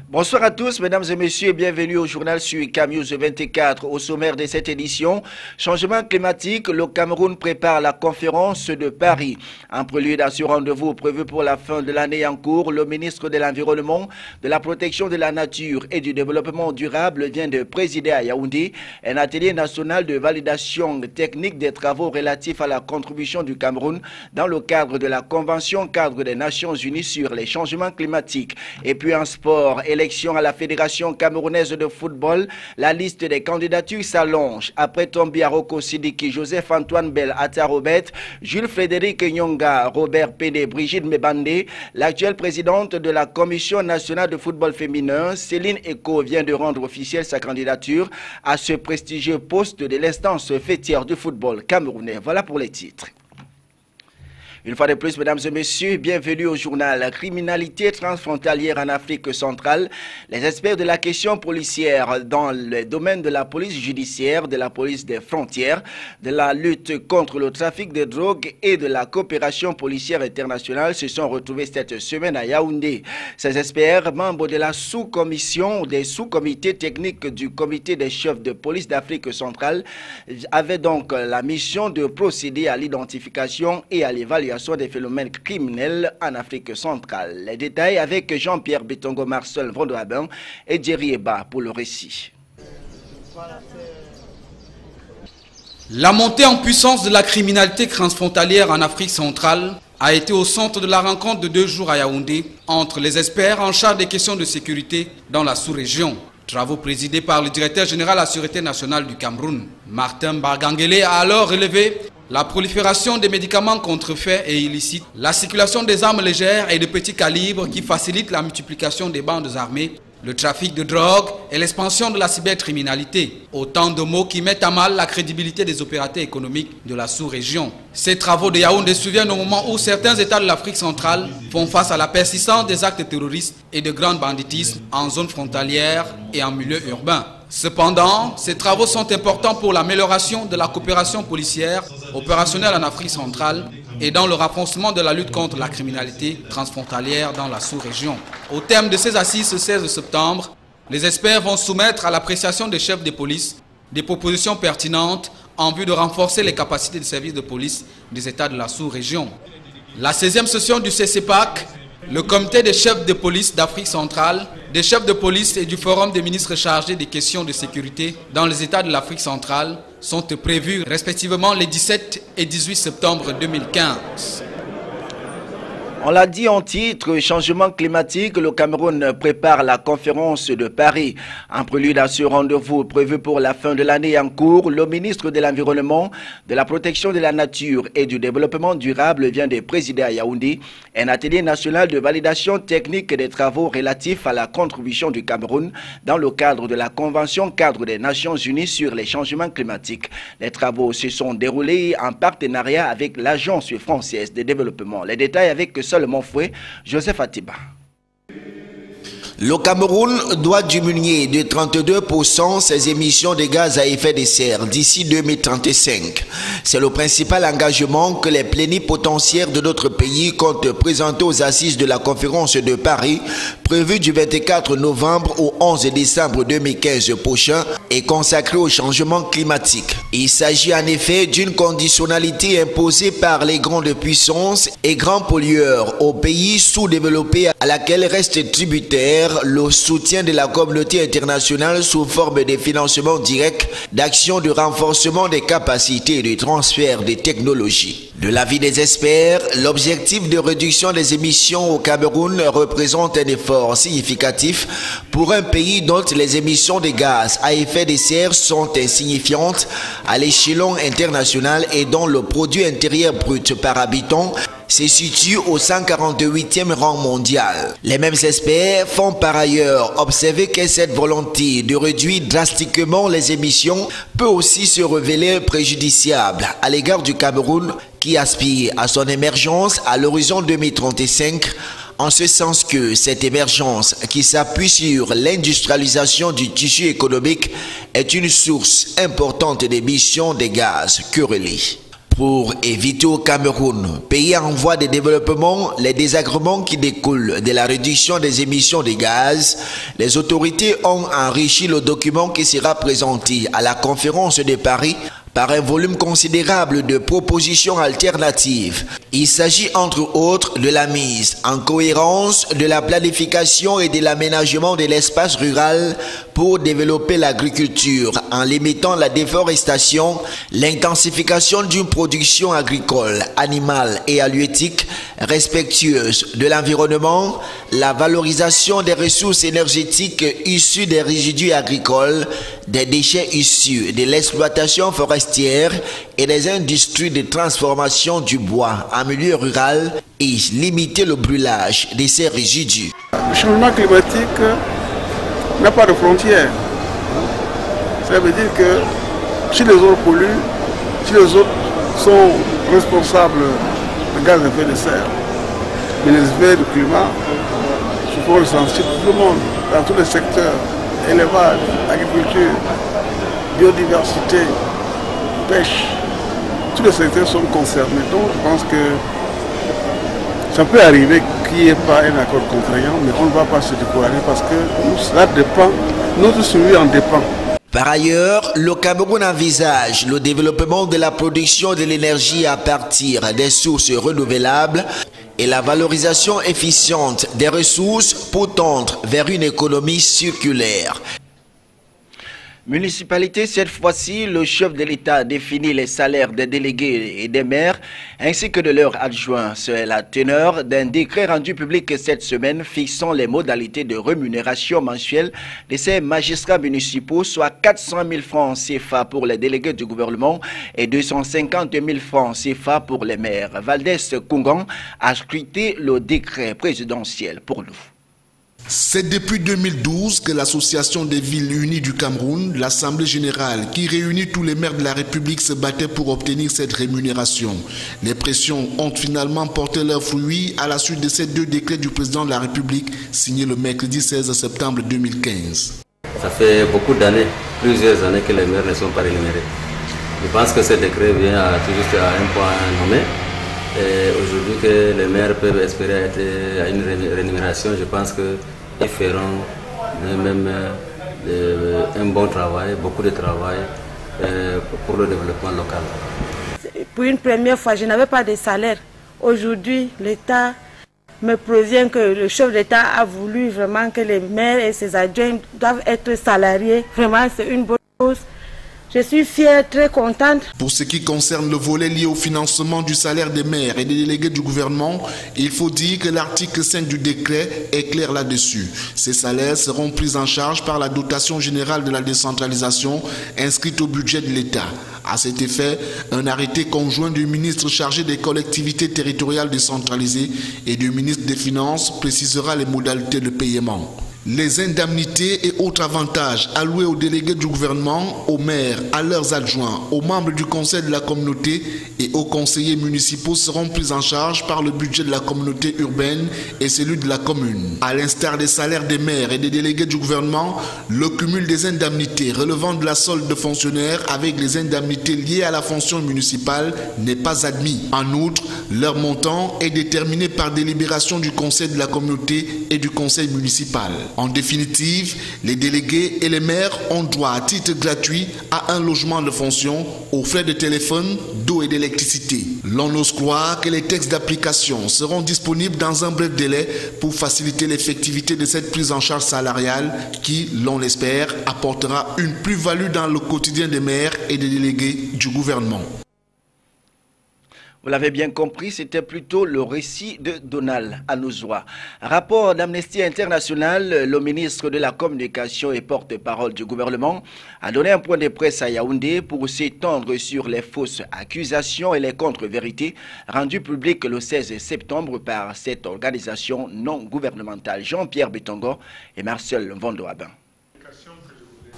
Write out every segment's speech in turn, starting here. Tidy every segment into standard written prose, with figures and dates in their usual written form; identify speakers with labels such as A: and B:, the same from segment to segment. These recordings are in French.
A: Bonsoir à tous, mesdames et messieurs, bienvenue au journal sur CamNews 24. Au sommaire de cette édition, changement climatique, le Cameroun prépare la conférence de Paris. En prélude à ce rendez-vous prévu pour la fin de l'année en cours, le ministre de l'Environnement, de la Protection de la Nature et du Développement durable vient de présider à Yaoundé un atelier national de validation technique des travaux relatifs à la contribution du Cameroun dans le cadre de la Convention cadre des Nations Unies sur les changements climatiques. Et puis en sport, élection à la Fédération camerounaise de football, la liste des candidatures s'allonge. Après Tombi Aroko Sidiki, Joseph-Antoine Bell, Atarobet, Jules Frédéric Nyonga, Robert Péné, Brigitte Mebandé, l'actuelle présidente de la Commission nationale de football féminin, Céline Eko, vient de rendre officielle sa candidature à ce prestigieux poste de l'instance fêtière du football camerounais. Voilà pour les titres. Une fois de plus, mesdames et messieurs, bienvenue au journal Criminalité transfrontalière en Afrique centrale. Les experts de la question policière dans le domaine de la police judiciaire, de la police des frontières, de la lutte contre le trafic de drogue et de la coopération policière internationale se sont retrouvés cette semaine à Yaoundé. Ces experts, membres de la sous-commission des sous-comités techniques du comité des chefs de police d'Afrique centrale, avaient donc la mission de procéder à l'identification et à l'évaluation des phénomènes criminels en Afrique centrale. Les détails avec Jean-Pierre Betongo, Marcel Vondoaben et Jerry Eba pour le récit.
B: La montée en puissance de la criminalité transfrontalière en Afrique centrale a été au centre de la rencontre de 2 jours à Yaoundé entre les experts en charge des questions de sécurité dans la sous-région. Travaux présidés par le directeur général de la Sûreté nationale du Cameroun. Martin Bargangele a alors relevé la prolifération des médicaments contrefaits et illicites, la circulation des armes légères et de petits calibres qui facilitent la multiplication des bandes armées, le trafic de drogue et l'expansion de la cybercriminalité. Autant de mots qui mettent à mal la crédibilité des opérateurs économiques de la sous-région. Ces travaux de Yaoundé surviennent au moment où certains États de l'Afrique centrale font face à la persistance des actes terroristes et de grand banditisme en zone frontalière et en milieu urbain. Cependant, ces travaux sont importants pour l'amélioration de la coopération policière opérationnelle en Afrique centrale et dans le renforcement de la lutte contre la criminalité transfrontalière dans la sous-région. Au terme de ces assises ce 16 septembre, les experts vont soumettre à l'appréciation des chefs de police des propositions pertinentes en vue de renforcer les capacités des services de police des États de la sous-région. La 16e session du CCPAC, le comité des chefs de police d'Afrique centrale, des chefs de police et du forum des ministres chargés des questions de sécurité dans les États de l'Afrique centrale sont prévus respectivement les 17 et 18 septembre 2015.
A: On l'a dit en titre, changement climatique, le Cameroun prépare la conférence de Paris. En prélude à ce rendez-vous prévu pour la fin de l'année en cours, le ministre de l'Environnement, de la Protection de la Nature et du Développement durable vient de présider à Yaoundé un atelier national de validation technique des travaux relatifs à la contribution du Cameroun dans le cadre de la Convention cadre des Nations Unies sur les changements climatiques. Les travaux se sont déroulés en partenariat avec l'Agence française de développement. Les détails avec Solomon Fouet, Joseph Atiba.
C: Le Cameroun doit diminuer de 32% ses émissions de gaz à effet de serre d'ici 2035. C'est le principal engagement que les plénipotentiaires de notre pays comptent présenter aux assises de la conférence de Paris, prévue du 24 novembre au 11 décembre 2015 prochain et consacrée au changement climatique. Il s'agit en effet d'une conditionnalité imposée par les grandes puissances et grands pollueurs aux pays sous-développés à laquelle reste tributaire le soutien de la communauté internationale sous forme de financement direct d'actions de renforcement des capacités et de transfert des technologies. De l'avis des experts, l'objectif de réduction des émissions au Cameroun représente un effort significatif pour un pays dont les émissions de gaz à effet de serre sont insignifiantes à l'échelon international et dont le produit intérieur brut par habitant se situe au 148e rang mondial. Les mêmes experts font par ailleurs observer que cette volonté de réduire drastiquement les émissions peut aussi se révéler préjudiciable à l'égard du Cameroun qui aspire à son émergence à l'horizon 2035 En ce sens que cette émergence qui s'appuie sur l'industrialisation du tissu économique est une source importante d'émissions de gaz querellés. Pour éviter au Cameroun, pays en voie de développement, les désagréments qui découlent de la réduction des émissions de gaz, les autorités ont enrichi le document qui sera présenté à la conférence de Paris par un volume considérable de propositions alternatives. Il s'agit entre autres de la mise en cohérence de la planification et de l'aménagement de l'espace rural pour développer l'agriculture en limitant la déforestation, l'intensification d'une production agricole, animale et halieutique respectueuse de l'environnement, la valorisation des ressources énergétiques issues des résidus agricoles, des déchets issus de l'exploitation forestière et des industries de transformation du bois en milieu rural et limiter le brûlage de ces résidus.
D: Le changement climatique n'a pas de frontières. Ça veut dire que si les autres polluent, si les autres sont responsables de gaz à effet de serre, mais les effets du climat se font ressentir pour tout le monde, dans tous les secteurs, élevage, agriculture, biodiversité, pêche, tous les secteurs sont concernés. Donc je pense que ça peut arriver qu'il n'y ait pas un accord contraignant, mais on ne va pas se décourager parce que cela dépend, notre survie en dépend.
C: Par ailleurs, le Cameroun envisage le développement de la production de l'énergie à partir des sources renouvelables et la valorisation efficiente des ressources pour tendre vers une économie circulaire.
A: Municipalité, cette fois-ci, le chef de l'État définit les salaires des délégués et des maires ainsi que de leurs adjoints. C'est la teneur d'un décret rendu public cette semaine fixant les modalités de rémunération mensuelle de ces magistrats municipaux, soit 400 000 francs CFA pour les délégués du gouvernement et 250 000 francs CFA pour les maires. Valdès Kungan a scruté le décret présidentiel pour nous.
E: C'est depuis 2012 que l'Association des villes unies du Cameroun, l'Assemblée générale, qui réunit tous les maires de la République, se battait pour obtenir cette rémunération. Les pressions ont finalement porté leurs fruits à la suite de ces deux décrets du président de la République signés le mercredi 16 septembre 2015.
F: Ça fait beaucoup d'années, plusieurs années que les maires ne sont pas rémunérés. Je pense que ce décret vient tout juste à un point nommé. Aujourd'hui que les maires peuvent espérer être à une rémunération, je pense qu'ils feront même un bon travail, beaucoup de travail pour le développement local.
G: Pour une première fois, je n'avais pas de salaire. Aujourd'hui, l'État me prévient que le chef d'État a voulu vraiment que les maires et ses adjoints doivent être salariés. Vraiment, c'est une bonne chose. Je suis fière, très contente.
E: Pour ce qui concerne le volet lié au financement du salaire des maires et des délégués du gouvernement, il faut dire que l'article 5 du décret est clair là-dessus. Ces salaires seront pris en charge par la dotation générale de la décentralisation inscrite au budget de l'État. À cet effet, un arrêté conjoint du ministre chargé des collectivités territoriales décentralisées et du ministre des Finances précisera les modalités de paiement. Les indemnités et autres avantages alloués aux délégués du gouvernement, aux maires, à leurs adjoints, aux membres du conseil de la communauté et aux conseillers municipaux seront pris en charge par le budget de la communauté urbaine et celui de la commune. À l'instar des salaires des maires et des délégués du gouvernement, le cumul des indemnités relevant de la solde de fonctionnaires avec les indemnités liées à la fonction municipale n'est pas admis. En outre, leur montant est déterminé par délibération du conseil de la communauté et du conseil municipal. En définitive, les délégués et les maires ont droit à titre gratuit à un logement de fonction, aux frais de téléphone, d'eau et d'électricité. L'on ose croire que les textes d'application seront disponibles dans un bref délai pour faciliter l'effectivité de cette prise en charge salariale qui, l'on l'espère, apportera une plus-value dans le quotidien des maires et des délégués du gouvernement.
A: Vous l'avez bien compris, c'était plutôt le récit de Donald Anozoa. Rapport d'Amnesty International, le ministre de la Communication et porte-parole du gouvernement a donné un point de presse à Yaoundé pour s'étendre sur les fausses accusations et les contre-vérités rendues publiques le 16 septembre par cette organisation non gouvernementale. Jean-Pierre Betongo et Marcel Vondoabin.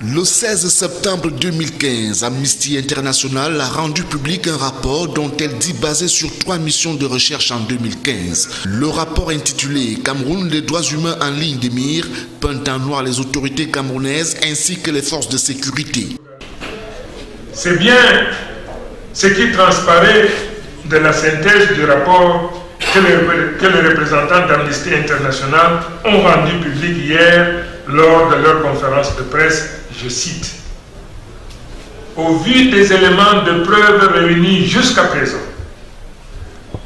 E: Le 16 septembre 2015, Amnesty International a rendu public un rapport dont elle dit basé sur 3 missions de recherche en 2015. Le rapport intitulé « Cameroun, les droits humains en ligne de mire » peint en noir les autorités camerounaises ainsi que les forces de sécurité.
H: C'est bien ce qui transparaît de la synthèse du rapport que les représentants d'Amnesty International ont rendu public hier lors de leur conférence de presse, je cite. Au vu des éléments de preuve réunis jusqu'à présent,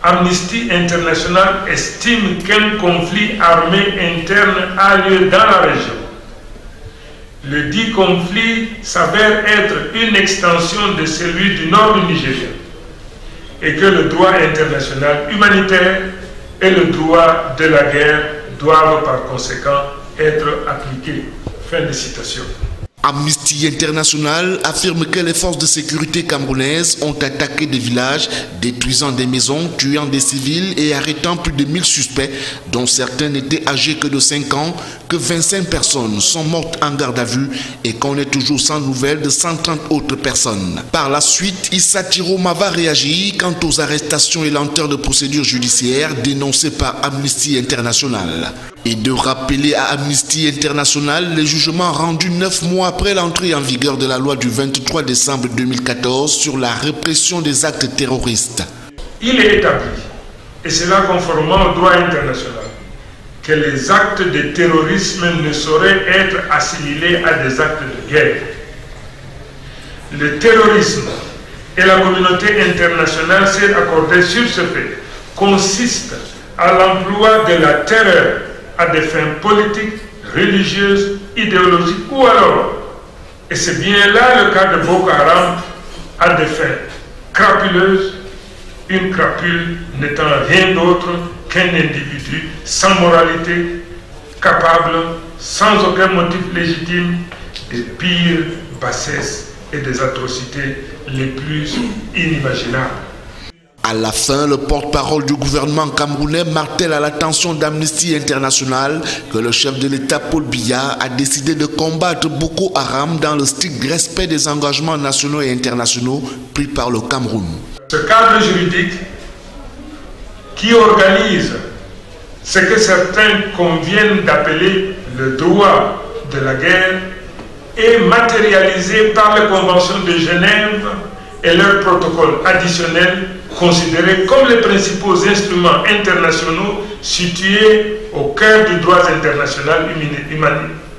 H: Amnesty International estime qu'un conflit armé interne a lieu dans la région. Le dit conflit s'avère être une extension de celui du nord du Nigeria et que le droit international humanitaire et le droit de la guerre doivent par conséquent être appliqués. Fin de citation.
E: Amnesty International affirme que les forces de sécurité camerounaises ont attaqué des villages, détruisant des maisons, tuant des civils et arrêtant plus de 1000 suspects, dont certains n'étaient âgés que de 5 ans, que 25 personnes sont mortes en garde à vue et qu'on est toujours sans nouvelles de 130 autres personnes. Par la suite, Issa Tiromava réagit quant aux arrestations et lenteurs de procédures judiciaires dénoncées par Amnesty International. Et de rappeler à Amnesty International les jugements rendus 9 mois après l'entrée en vigueur de la loi du 23 décembre 2014 sur la répression des actes terroristes.
H: Il est établi, et cela conformément au droit international, que les actes de terrorisme ne sauraient être assimilés à des actes de guerre. Le terrorisme et la communauté internationale s'est accordée sur ce fait consiste à l'emploi de la terreur à des fins politiques, religieuses, idéologiques ou alors, et c'est bien là le cas de Boko Haram, à des fins crapuleuses, une crapule n'étant rien d'autre qu'un individu sans moralité, capable, sans aucun motif légitime, des pires bassesses et des atrocités les plus inimaginables.
E: À la fin, le porte-parole du gouvernement camerounais martèle à l'attention d'Amnesty International que le chef de l'État Paul Biya a décidé de combattre Boko Haram dans le strict respect des engagements nationaux et internationaux pris par le Cameroun.
H: Ce cadre juridique qui organise ce que certains conviennent d'appeler le droit de la guerre est matérialisé par les conventions de Genève et leurs protocoles additionnels considérés comme les principaux instruments internationaux situés au cœur du droit international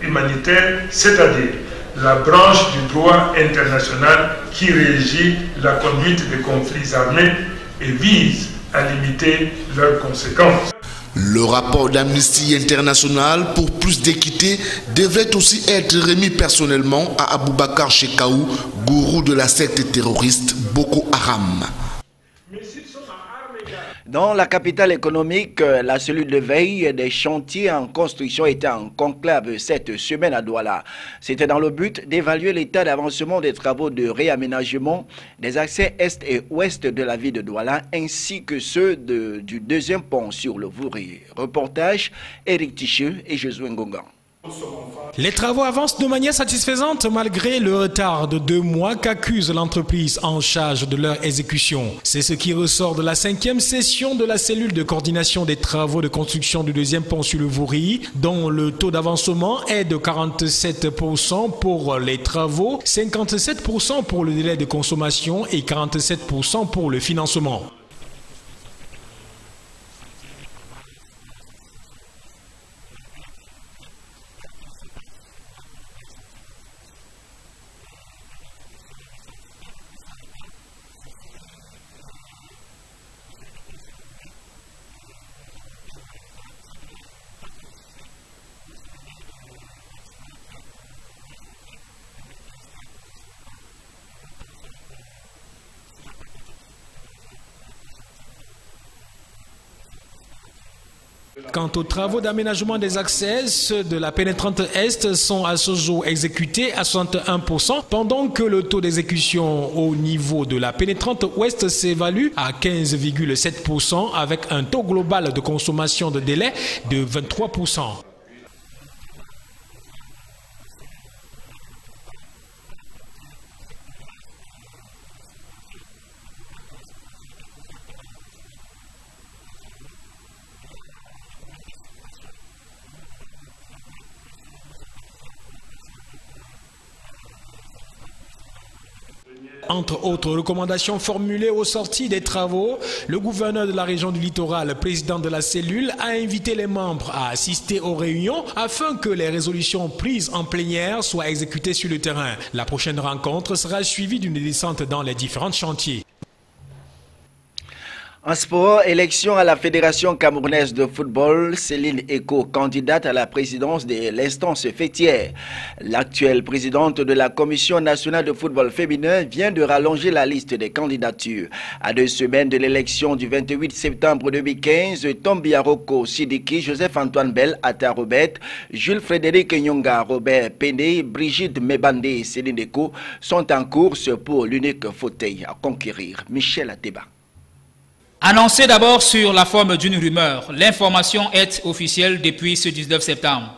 H: humanitaire, c'est-à-dire la branche du droit international qui régit la conduite des conflits armés et vise à limiter leurs conséquences.
E: Le rapport d'Amnesty International pour plus d'équité devrait aussi être remis personnellement à Aboubakar Shekau, gourou de la secte terroriste Boko Haram.
A: Dans la capitale économique, la cellule de veille des chantiers en construction était en conclave cette semaine à Douala. C'était dans le but d'évaluer l'état d'avancement des travaux de réaménagement des accès est et ouest de la ville de Douala ainsi que ceux du deuxième pont sur le Vouri. Reportage Eric Ticheux et Josué Ngongan.
I: Les travaux avancent de manière satisfaisante malgré le retard de 2 mois qu'accuse l'entreprise en charge de leur exécution. C'est ce qui ressort de la 5e session de la cellule de coordination des travaux de construction du deuxième pont sur le Vouri, dont le taux d'avancement est de 47% pour les travaux, 57% pour le délai de consommation et 47% pour le financement. Quant aux travaux d'aménagement des accès, ceux de la pénétrante Est sont à ce jour exécutés à 61%, pendant que le taux d'exécution au niveau de la pénétrante Ouest s'évalue à 15,7% avec un taux global de consommation de délai de 23%. Entre autres recommandations formulées au sorti des travaux, le gouverneur de la région du littoral, président de la cellule, a invité les membres à assister aux réunions afin que les résolutions prises en plénière soient exécutées sur le terrain. La prochaine rencontre sera suivie d'une descente dans les différents chantiers.
A: En sport, élection à la Fédération camerounaise de football, Céline Eko, candidate à la présidence de l'instance fêtière. L'actuelle présidente de la Commission nationale de football féminin vient de rallonger la liste des candidatures. À 2 semaines de l'élection du 28 septembre 2015, Tombi Aroko Sidiki, Joseph-Antoine Bell, Ata Robert, Jules-Frédéric Nyonga, Robert Péné, Brigitte Mebandé et Céline Eko sont en course pour l'unique fauteuil à conquérir. Michel Ateba.
J: Annoncé d'abord sur la forme d'une rumeur, l'information est officielle depuis ce 19 septembre.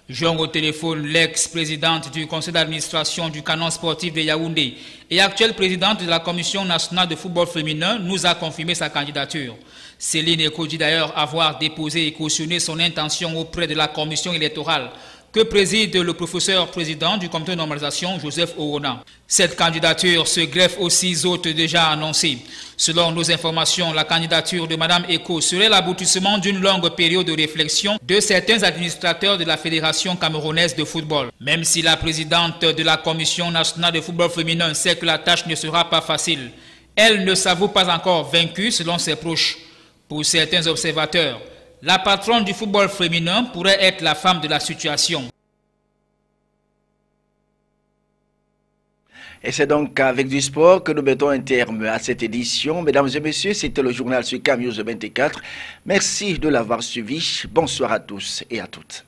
J: Joint au téléphone l'ex-présidente du conseil d'administration du canon sportif de Yaoundé et actuelle présidente de la Commission nationale de football féminin nous a confirmé sa candidature. Céline Eko dit d'ailleurs avoir déposé et cautionné son intention auprès de la commission électorale que préside le professeur président du comité de normalisation, Joseph Owona. Cette candidature se greffe aux 6 autres déjà annoncées. Selon nos informations, la candidature de Mme Eko serait l'aboutissement d'une longue période de réflexion de certains administrateurs de la Fédération camerounaise de football. Même si la présidente de la Commission nationale de football féminin sait que la tâche ne sera pas facile, elle ne s'avoue pas encore vaincue selon ses proches. Pour certains observateurs, la patronne du football féminin pourrait être la femme de la situation.
A: Et c'est donc avec du sport que nous mettons un terme à cette édition. Mesdames et messieurs, c'était le journal sur Cam News 24. Merci de l'avoir suivi. Bonsoir à tous et à toutes.